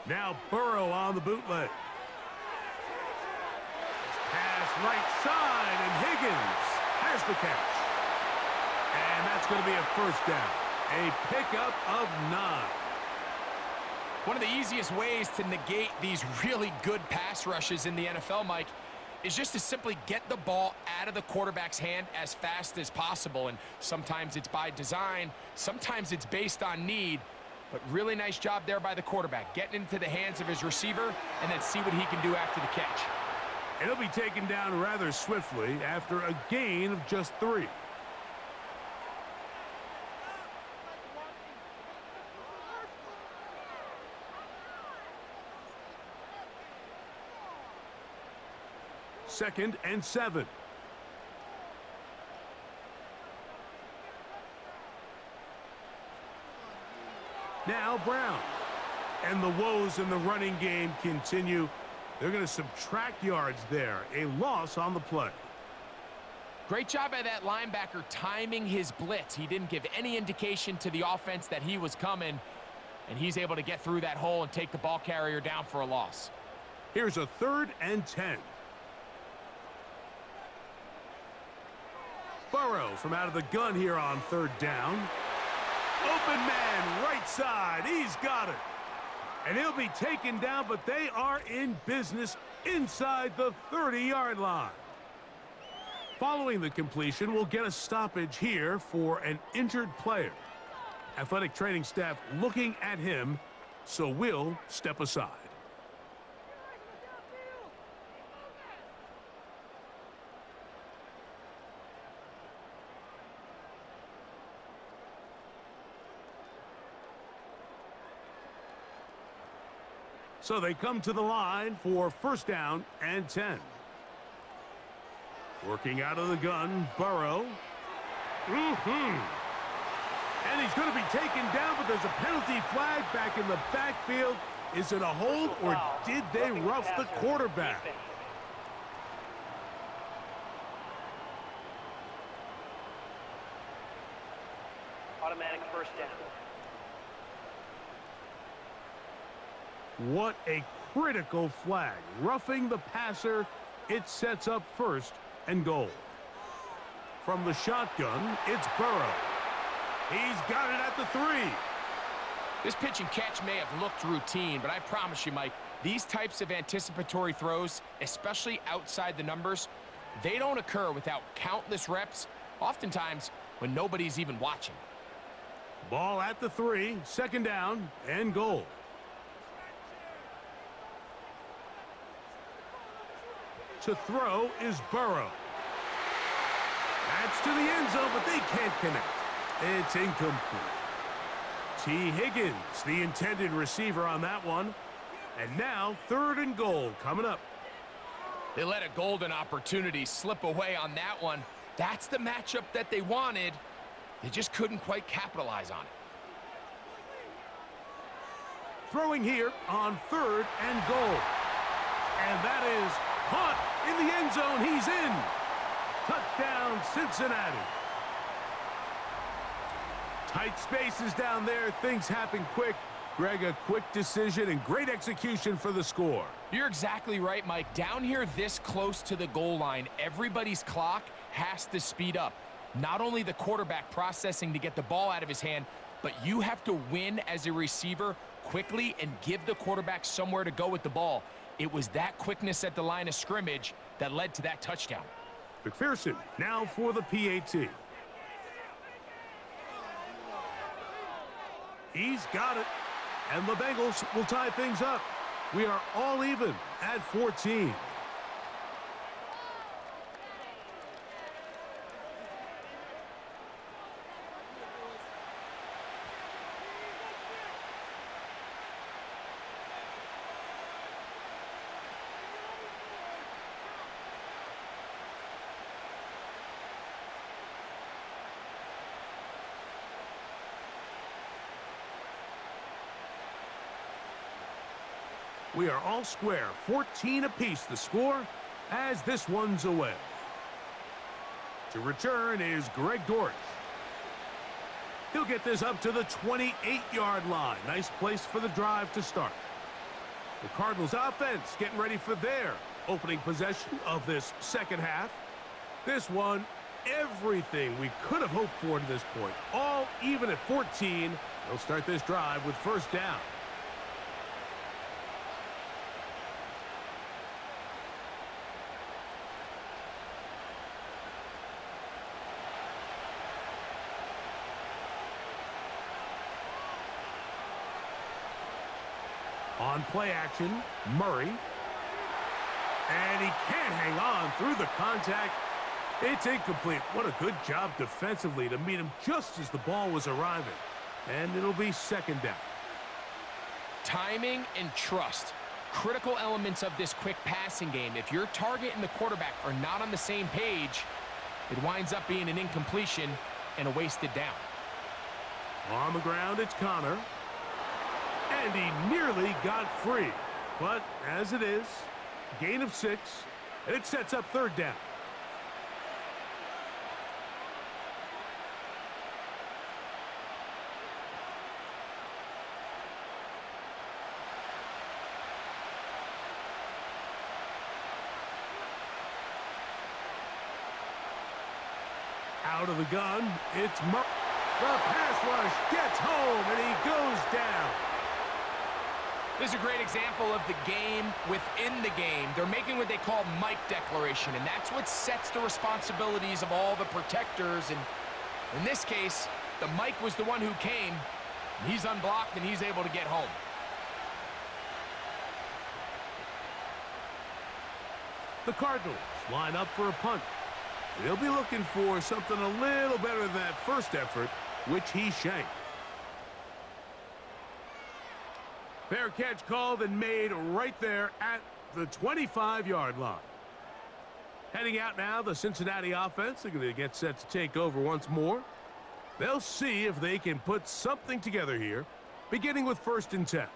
Now Burrow on the bootleg. Pass right side, and Higgins has the catch. And that's going to be a first down. A pickup of 9. One of the easiest ways to negate these really good pass rushes in the NFL, Mike, is just to simply get the ball out of the quarterback's hand as fast as possible. And sometimes it's by design, sometimes it's based on need. But really nice job there by the quarterback, getting into the hands of his receiver and then see what he can do after the catch. And he'll be taken down rather swiftly after a gain of just 3. Second and 7. Now Brown. And the woes in the running game continue. They're going to subtract yards there. A loss on the play. Great job by that linebacker timing his blitz. He didn't give any indication to the offense that he was coming, and he's able to get through that hole and take the ball carrier down for a loss. Here's a 3rd and 10. Burrow from out of the gun here on 3rd down. Open man, right side. He's got it. And he'll be taken down, but they are in business inside the 30-yard line. Following the completion, we'll get a stoppage here for an injured player. Athletic training staff looking at him, so we'll step aside. So they come to the line for 1st down and 10. Working out of the gun, Burrow. And he's going to be taken down, but there's a penalty flag back in the backfield. Is it a hold, or did they rough the quarterback? Automatic 1st down. What a critical flag. Roughing the passer, it sets up 1st and goal. From the shotgun, it's Burrow. He's got it at the 3. This pitch and catch may have looked routine, but I promise you, Mike, these types of anticipatory throws, especially outside the numbers, they don't occur without countless reps, oftentimes when nobody's even watching. Ball at the 3, 2nd down and goal. To throw is Burrow. That's to the end zone, but they can't connect. It's incomplete. T. Higgins, the intended receiver on that one. And now 3rd and goal coming up. They let a golden opportunity slip away on that one. That's the matchup that they wanted. They just couldn't quite capitalize on it. Throwing here on 3rd and goal. And that is caught in the end zone. He's in. Touchdown, Cincinnati. Tight spaces down there. Things happen quick. Greg, a quick decision and great execution for the score. You're exactly right, Mike. Down here this close to the goal line, everybody's clock has to speed up. Not only the quarterback processing to get the ball out of his hand, but you have to win as a receiver quickly and give the quarterback somewhere to go with the ball. It was that quickness at the line of scrimmage that led to that touchdown. McPherson now for the PAT. He's got it. And the Bengals will tie things up. We are all even at 14. We are all square, 14 apiece the score as this one's away. To return is Greg Dortch. He'll get this up to the 28-yard line. Nice place for the drive to start. The Cardinals offense getting ready for their opening possession of this second half. This one, everything we could have hoped for to this point. All even at 14. They'll start this drive with first down. On play action, Murray. And he can't hang on through the contact. It's incomplete. What a good job defensively to meet him just as the ball was arriving. And it'll be second down. Timing and trust, critical elements of this quick passing game. If your target and the quarterback are not on the same page, it winds up being an incompletion and a wasted down. On the ground, it's Connor. And he nearly got free. But as it is, gain of 6, and it sets up third down. Out of the gun, it's Murray. The pass rush gets home, and he goes down. This is a great example of the game within the game. They're making what they call Mike declaration, and that's what sets the responsibilities of all the protectors. And in this case, the Mike was the one who came. He's unblocked, and he's able to get home. The Cardinals line up for a punt. They'll be looking for something a little better than that first effort, which he shanked. Fair catch called and made right there at the 25-yard line. Heading out now, the Cincinnati offense. They're going to get set to take over once more. They'll see if they can put something together here, beginning with 1st and 10.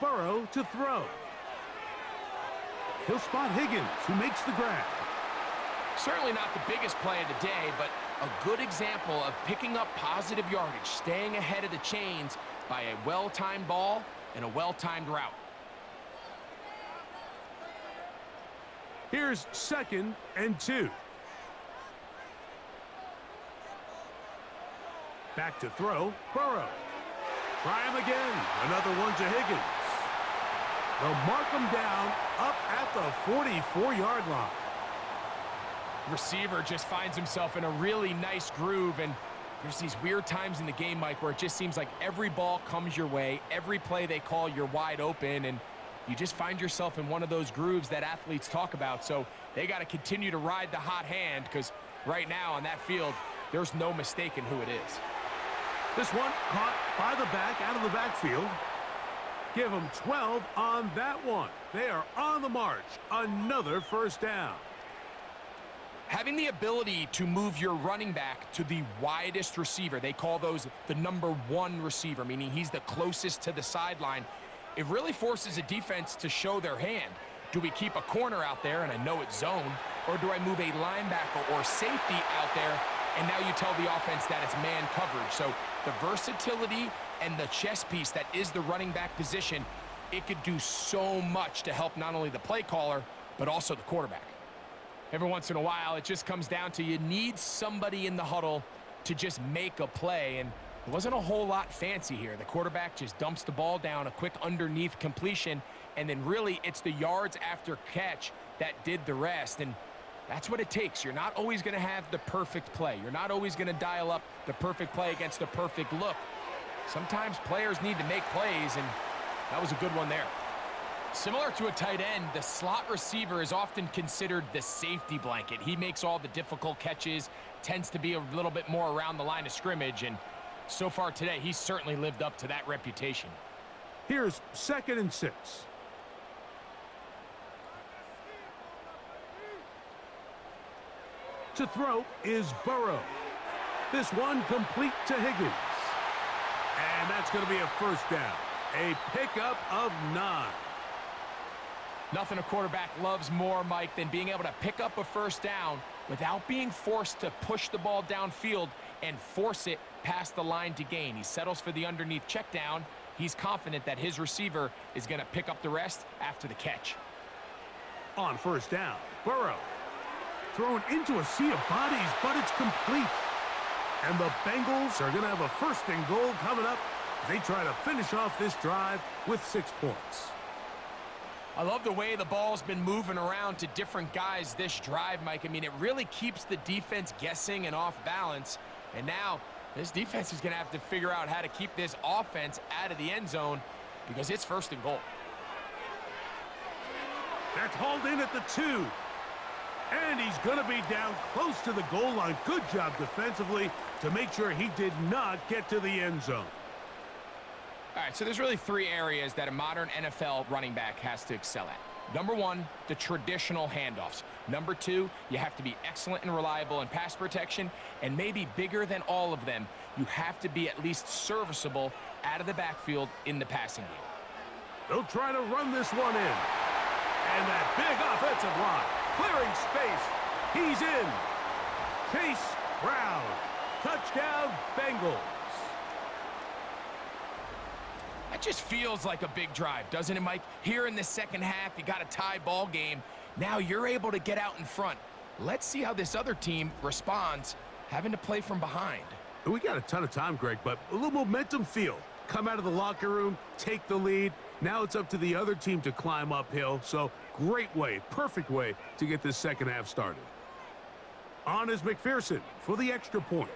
Burrow to throw. He'll spot Higgins, who makes the grab. Certainly not the biggest play of the day, but a good example of picking up positive yardage, staying ahead of the chains by a well-timed ball and a well-timed route. Here's 2nd and 2. Back to throw, Burrow. Try him again. Another one to Higgins. They'll mark him down up at the 44-yard line. Receiver just finds himself in a really nice groove, and there's these weird times in the game, Mike, where it just seems like every ball comes your way, every play they call, you're wide open, and you just find yourself in one of those grooves that athletes talk about. So they got to continue to ride the hot hand, because right now on that field, there's no mistaking who it is. This one caught by the back, out of the backfield. Give them 12 on that one. They are on the march. Another first down. Having the ability to move your running back to the widest receiver, they call those the number 1 receiver, meaning he's the closest to the sideline. It really forces a defense to show their hand. Do we keep a corner out there, and I know it's zone, or do I move a linebacker or safety out there, and now you tell the offense that it's man coverage? So the versatility and the chess piece that is the running back position, it could do so much to help not only the play caller, but also the quarterback. Every once in a while, it just comes down to you need somebody in the huddle to just make a play, and it wasn't a whole lot fancy here. The quarterback just dumps the ball down, a quick underneath completion, and then really it's the yards after catch that did the rest, and that's what it takes. You're not always going to have the perfect play. You're not always going to dial up the perfect play against the perfect look. Sometimes players need to make plays, and that was a good one there. Similar to a tight end, the slot receiver is often considered the safety blanket. He makes all the difficult catches, tends to be a little bit more around the line of scrimmage, and so far today, he's certainly lived up to that reputation. Here's 2nd and 6. To throw is Burrow. This one complete to Higgins. And that's going to be a first down. A pickup of 9. Nothing a quarterback loves more, Mike, than being able to pick up a first down without being forced to push the ball downfield and force it past the line to gain. He settles for the underneath check down. He's confident that his receiver is going to pick up the rest after the catch. On first down, Burrow. Thrown into a sea of bodies, but it's complete. And the Bengals are going to have a first and goal coming up as they try to finish off this drive with 6 points. I love the way the ball's been moving around to different guys this drive, Mike. I mean, it really keeps the defense guessing and off balance. And now this defense is going to have to figure out how to keep this offense out of the end zone because it's first and goal. That's hauled in at the 2. And he's going to be down close to the goal line. Good job defensively to make sure he did not get to the end zone. All right, so there's really 3 areas that a modern NFL running back has to excel at. Number 1, the traditional handoffs. Number 2, you have to be excellent and reliable in pass protection. And maybe bigger than all of them, you have to be at least serviceable out of the backfield in the passing game. They'll try to run this one in. And that big offensive line, clearing space. He's in. Chase Brown. Touchdown, Bengals. That just feels like a big drive, doesn't it, Mike? Here in the second half, you got a tie ball game. Now you're able to get out in front. Let's see how this other team responds, having to play from behind. We got a ton of time, Greg, but a little momentum feel. Come out of the locker room, take the lead. Now it's up to the other team to climb uphill. So great way, perfect way to get this second half started. On is McPherson for the extra point.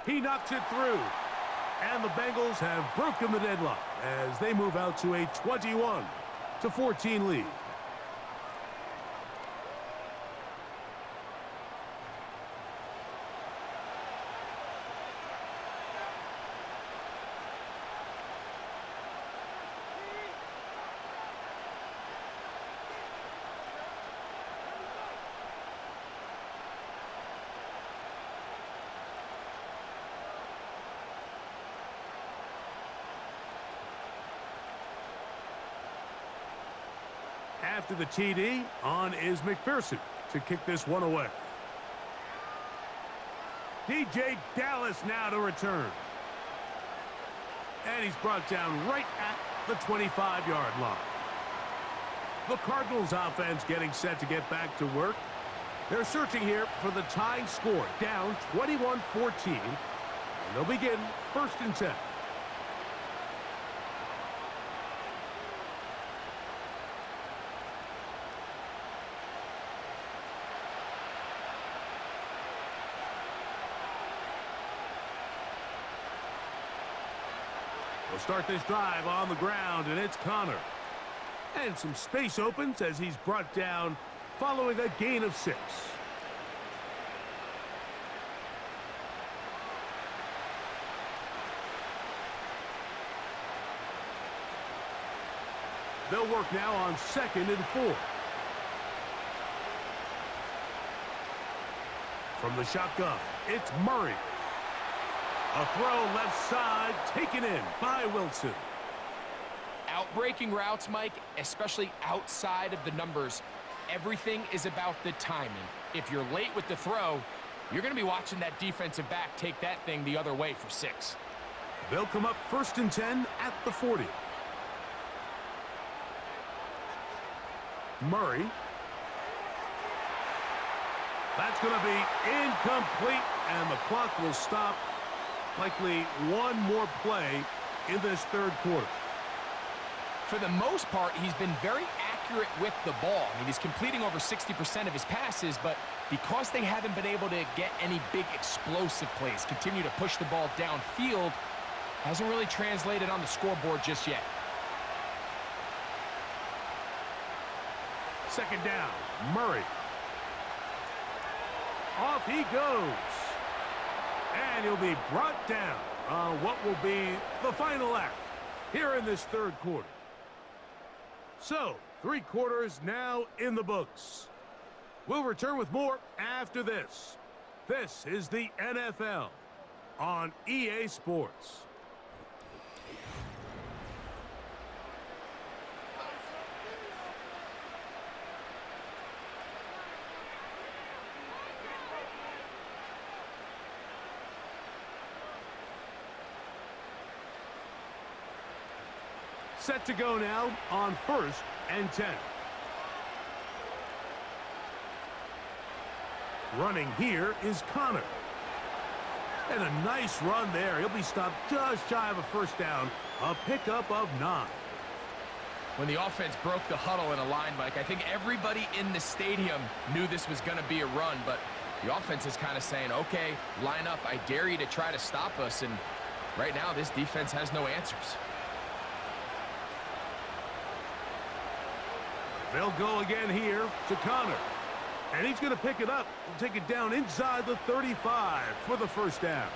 He knocks it through. And the Bengals have broken the deadlock as they move out to a 21-14 lead. After the TD, on is McPherson to kick this one away. DJ Dallas now to return. And he's brought down right at the 25-yard line. The Cardinals offense getting set to get back to work. They're searching here for the tying score, down 21-14. And they'll begin first and 10. We'll start this drive on the ground, and it's Connor. And some space opens as he's brought down following a gain of 6. They'll work now on 2nd and 4. From the shotgun, it's Murray. A throw left side, taken in by Wilson. Outbreaking routes, Mike, especially outside of the numbers, everything is about the timing. If you're late with the throw, you're going to be watching that defensive back take that thing the other way for 6. They'll come up first and 10 at the 40. Murray. That's going to be incomplete, and the clock will stop. Likely one more play in this third quarter. For the most part, he's been very accurate with the ball. I mean, he's completing over 60% of his passes, but because they haven't been able to get any big explosive plays, continue to push the ball downfield, hasn't really translated on the scoreboard just yet. Second down, Murray. Off he goes. And he'll be brought down on what will be the final act here in this third quarter. So, 3 quarters now in the books. We'll return with more after this. This is the NFL on EA Sports. Set to go now on 1st and 10. Running here is Connor. And a nice run there. He'll be stopped just shy of a first down. A pickup of 9. When the offense broke the huddle in a line, Mike, I think everybody in the stadium knew this was going to be a run, but the offense is kind of saying, okay, line up. I dare you to try to stop us. And right now, this defense has no answers. They'll go again here to Connor. And he's going to pick it up and take it down inside the 35 for the first down.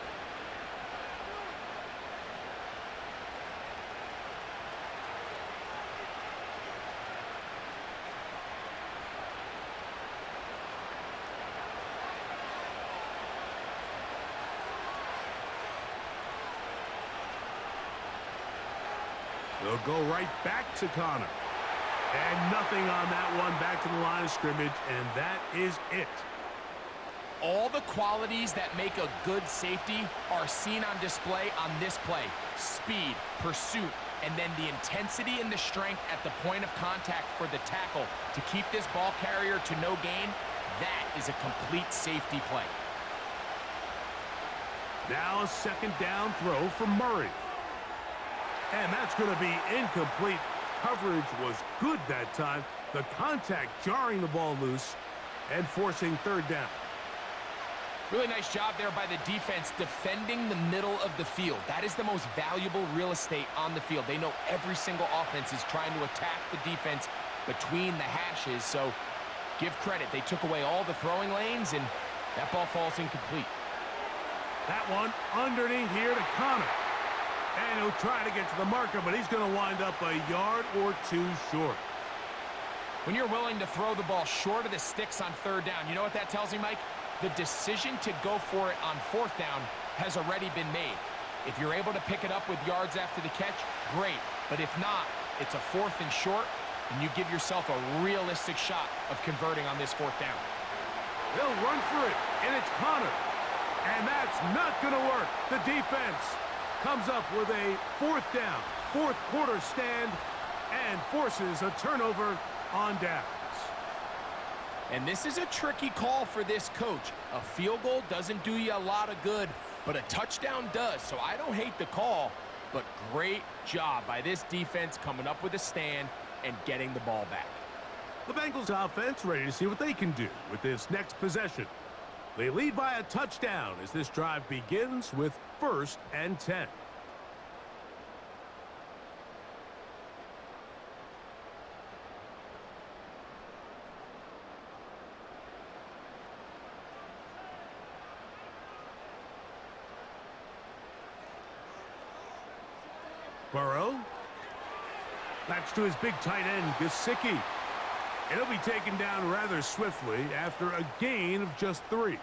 They'll go right back to Connor. And nothing on that one, back to the line of scrimmage, and that is it. All the qualities that make a good safety are seen on display on this play. Speed, pursuit, and then the intensity and the strength at the point of contact for the tackle to keep this ball carrier to no gain. That is a complete safety play. Now a second down throw from Murray. And that's going to be incomplete. Coverage was good that time. The contact jarring the ball loose and forcing third down. Really nice job there by the defense defending the middle of the field. That is the most valuable real estate on the field. They know every single offense is trying to attack the defense between the hashes. So give credit. They took away all the throwing lanes, and that ball falls incomplete. That one underneath here to Connor. And he'll try to get to the marker, but he's going to wind up a yard or two short. When you're willing to throw the ball short of the sticks on third down, you know what that tells me, Mike? The decision to go for it on fourth down has already been made. If you're able to pick it up with yards after the catch, great. But if not, it's a 4th and short, and you give yourself a realistic shot of converting on this fourth down. They'll run for it, and it's Connor. And that's not going to work. The defense comes up with a 4th down, 4th quarter stand, and forces a turnover on downs. And this is a tricky call for this coach. A field goal doesn't do you a lot of good, but a touchdown does. So I don't hate the call, but great job by this defense coming up with a stand and getting the ball back. The Bengals offense ready to see what they can do with this next possession. They lead by a touchdown as this drive begins with 1st and 10. Burrow. That's to his big tight end, Gesicki. And he'll be taken down rather swiftly after a gain of just 3.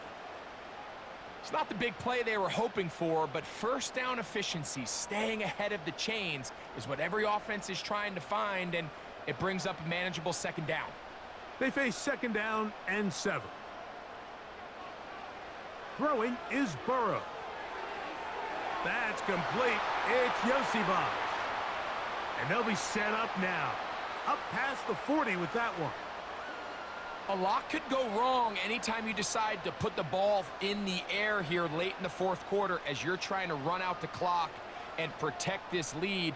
It's not the big play they were hoping for, but first down efficiency, staying ahead of the chains, is what every offense is trying to find, and it brings up a manageable second down. They face 2nd down and 7. Throwing is Burrow. That's complete. It's Yosivas. And they'll be set up now. Up past the 40 with that one. A lot could go wrong anytime you decide to put the ball in the air here late in the 4th quarter as you're trying to run out the clock and protect this lead.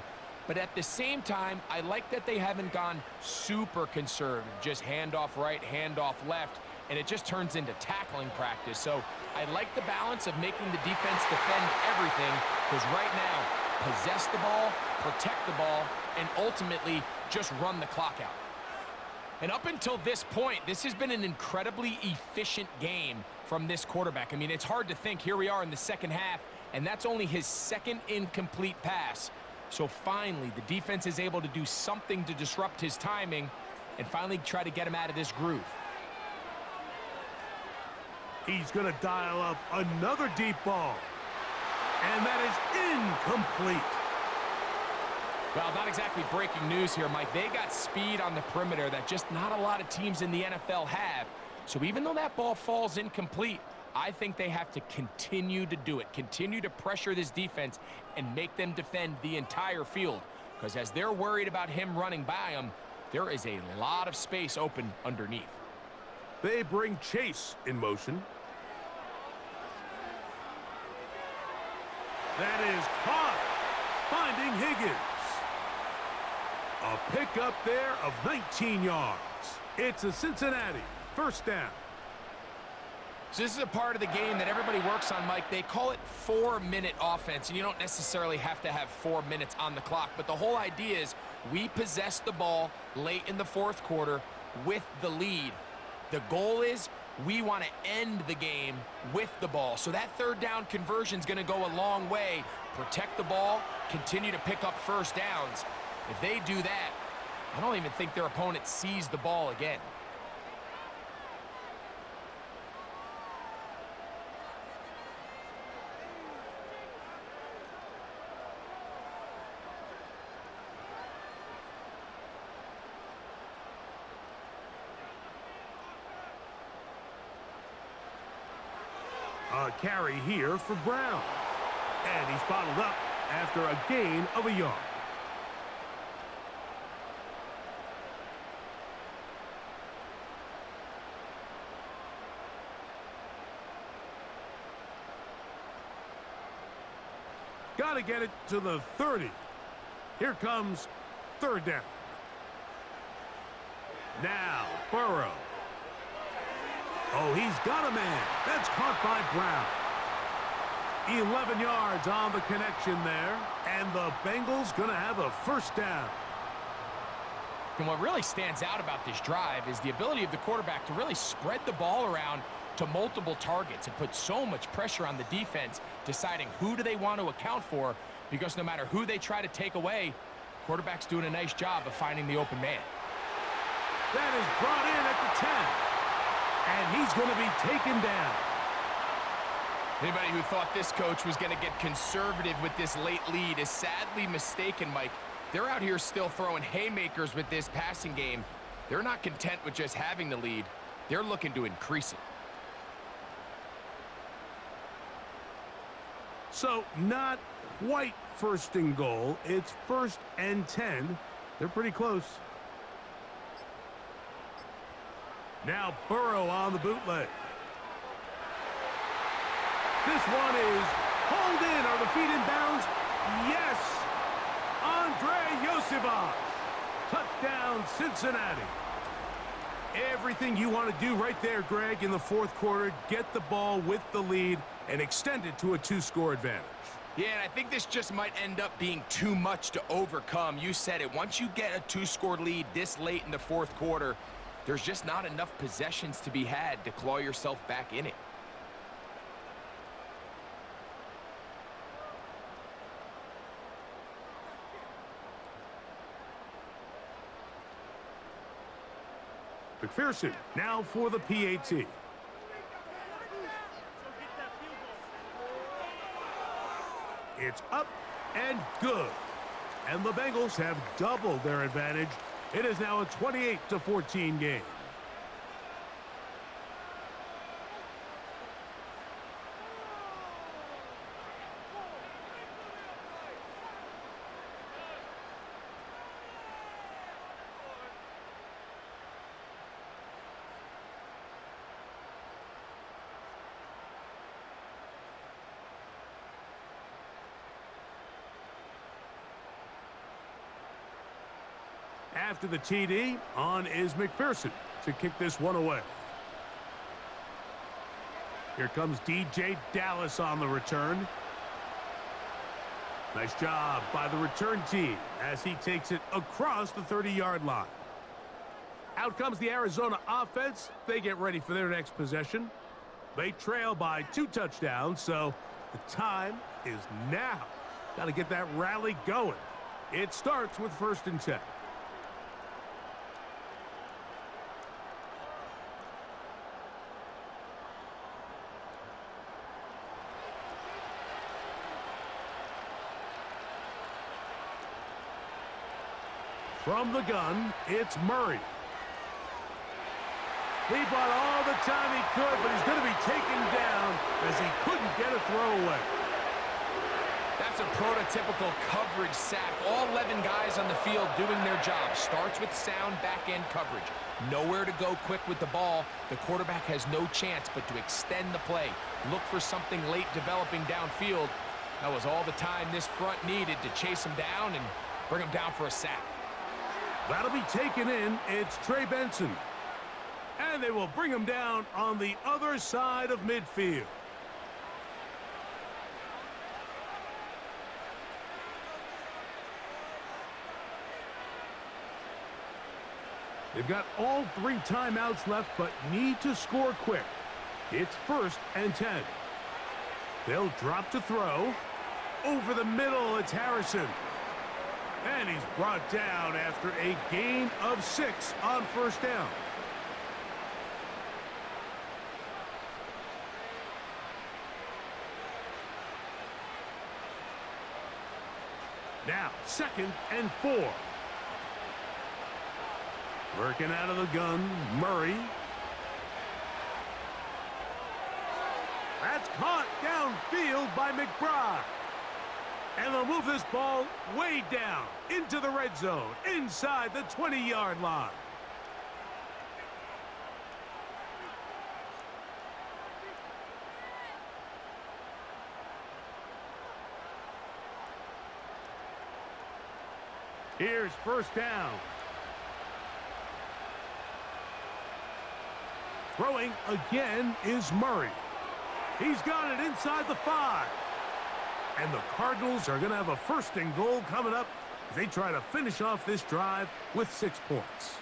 But at the same time, I like that they haven't gone super conservative, just handoff right, handoff left, and it just turns into tackling practice. So I like the balance of making the defense defend everything, because right now, possess the ball, protect the ball, and ultimately just run the clock out. And up until this point, this has been an incredibly efficient game from this quarterback. I mean, it's hard to think. Here we are in the second half, and that's only his 2nd incomplete pass. So finally, the defense is able to do something to disrupt his timing and finally try to get him out of this groove. He's going to dial up another deep ball. And that is incomplete. Well, not exactly breaking news here, Mike. They got speed on the perimeter that just not a lot of teams in the NFL have. So even though that ball falls incomplete, I think they have to continue to do it, continue to pressure this defense and make them defend the entire field. Because as they're worried about him running by them, there is a lot of space open underneath. They bring Chase in motion. That is caught, finding Higgins. A pickup there of 19 yards. It's a Cincinnati first down. So this is a part of the game that everybody works on, Mike. They call it 4-minute offense, and you don't necessarily have to have 4 minutes on the clock. But the whole idea is we possess the ball late in the fourth quarter with the lead. The goal is we want to end the game with the ball. So that third down conversion is going to go a long way. Protect the ball, continue to pick up first downs. If they do that, I don't even think their opponent sees the ball again. A carry here for Brown. And he's bottled up after a gain of a yard. Got to get it to the 30. Here comes third down. Now, Burrow. Oh, he's got a man. That's caught by Brown. 11 yards on the connection there. And the Bengals going to have a first down. And what really stands out about this drive is the ability of the quarterback to really spread the ball around to multiple targets and put so much pressure on the defense, deciding who do they want to account for, because no matter who they try to take away, quarterback's doing a nice job of finding the open man. That is brought in at the 10. And he's going to be taken down. Anybody who thought this coach was going to get conservative with this late lead is sadly mistaken, Mike. They're out here still throwing haymakers with this passing game. They're not content with just having the lead. They're looking to increase it. So not quite first and goal. It's 1st and 10. They're pretty close. Now Burrow on the bootleg. This one is hauled in. Are the feet in bounds? Yes. Andre Yosivas. Touchdown, Cincinnati. Everything you want to do right there, Greg, in the fourth quarter. Get the ball with the lead and extend it to a 2-score advantage. Yeah, and I think this just might end up being too much to overcome. You said it. Once you get a 2-score lead this late in the fourth quarter, there's just not enough possessions to be had to claw yourself back in it. McPherson now for the PAT. It's up and good. And the Bengals have doubled their advantage. It is now a 28-14 game. After the TD, on is McPherson to kick this one away. Here comes DJ Dallas on the return. Nice job by the return team as he takes it across the 30-yard line. Out comes the Arizona offense. They get ready for their next possession. They trail by 2 touchdowns, so the time is now. Got to get that rally going. It starts with 1st and 10. From the gun, it's Murray. He bought all the time he could, but he's going to be taken down as he couldn't get a throwaway. That's a prototypical coverage sack. All 11 guys on the field doing their job. Starts with sound back-end coverage. Nowhere to go quick with the ball. The quarterback has no chance but to extend the play. Look for something late developing downfield. That was all the time this front needed to chase him down and bring him down for a sack. That'll be taken in. It's Trey Benson. And they will bring him down on the other side of midfield. They've got all 3 timeouts left, but need to score quick. It's 1st and 10. They'll drop to throw. Over the middle, it's Harrison. And he's brought down after a gain of 6 on 1st down. Now, 2nd and 4. Working out of the gun, Murray. That's caught downfield by McBride. And they'll move this ball way down into the red zone, inside the 20-yard line. Here's 1st down. Throwing again is Murray. He's got it inside the 5. And the Cardinals are going to have a 1st and goal coming up as they try to finish off this drive with 6 points.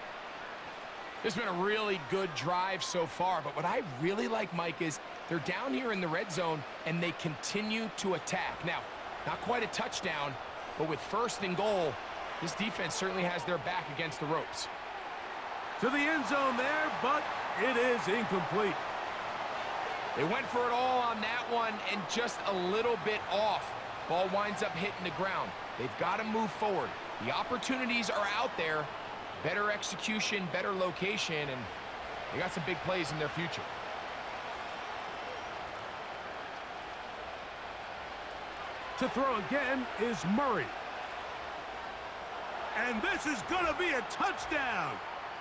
This has been a really good drive so far, but what I really like, Mike, is they're down here in the red zone and they continue to attack. Now, not quite a touchdown, but with 1st and goal, this defense certainly has their back against the ropes. To the end zone there, but it is incomplete. They went for it all on that one and just a little bit off. Ball winds up hitting the ground. They've got to move forward. The opportunities are out there. Better execution, better location, and they got some big plays in their future. To throw again is Murray. And this is going to be a touchdown.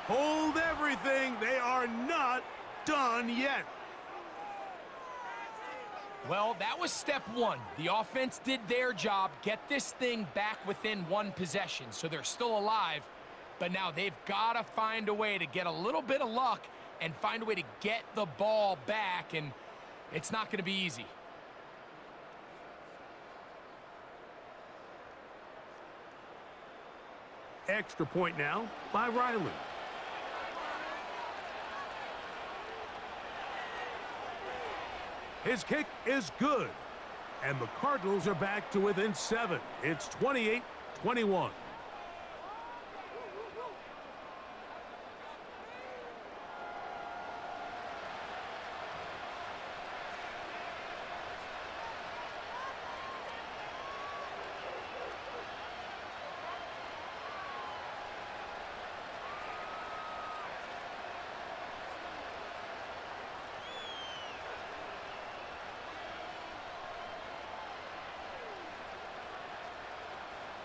Hold everything. They are not done yet. Well, that was step 1. The offense did their job, get this thing back within 1 possession, so they're still alive. But now they've got to find a way to get a little bit of luck and find a way to get the ball back, and it's not going to be easy. Extra point now by Ryland. His kick is good. And the Cardinals are back to within 7. It's 28-21.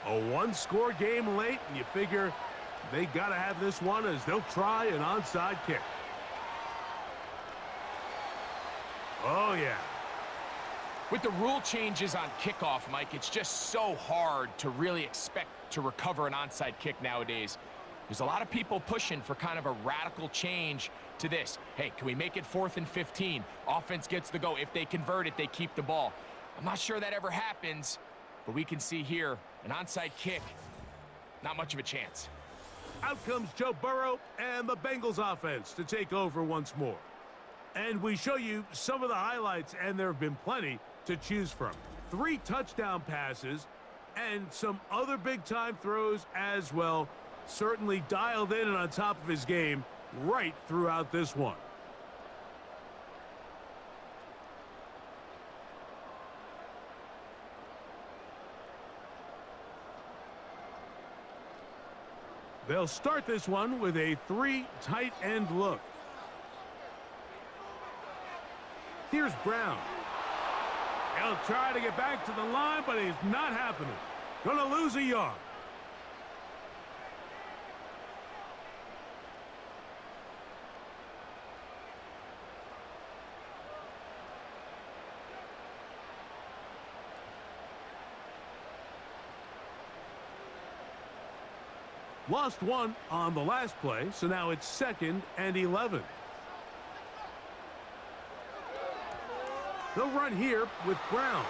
A 1-score game late, and you figure they got to have this one as they'll try an onside kick. Oh, yeah. With the rule changes on kickoff, Mike, it's just so hard to really expect to recover an onside kick nowadays. There's a lot of people pushing for kind of a radical change to this. Hey, can we make it 4th and 15? Offense gets the go. If they convert it, they keep the ball. I'm not sure that ever happens, but we can see here an onside kick, not much of a chance. Out comes Joe Burrow and the Bengals offense to take over once more. And we show you some of the highlights, and there have been plenty to choose from. 3 touchdown passes and some other big-time throws as well. Certainly dialed in and on top of his game right throughout this one. They'll start this one with a 3 tight end look. Here's Brown. He'll try to get back to the line, but it's not happening. Gonna lose a yard. Lost one on the last play, so now it's 2nd and 11. They'll run here with Brown.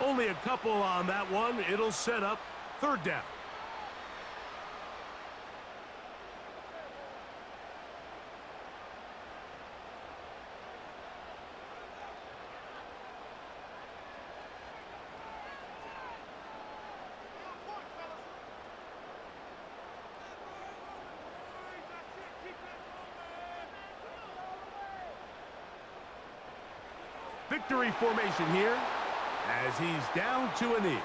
Only a couple on that one. It'll set up 3rd down. Victory formation here as he's down to a knee.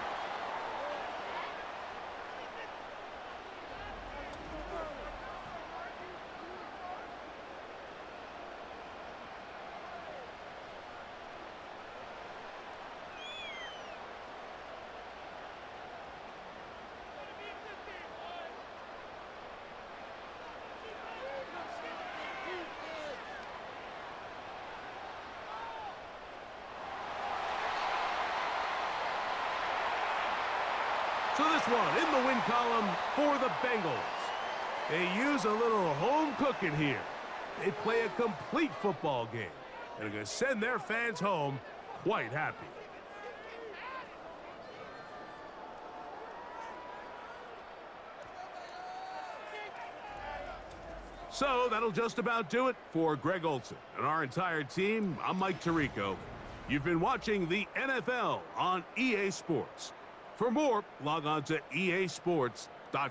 So this one in the win column for the Bengals. They use a little home cooking here. They play a complete football game. And are going to send their fans home quite happy. So that'll just about do it for Greg Olsen and our entire team. I'm Mike Tirico. You've been watching the NFL on EA Sports. For more, log on to easports.com.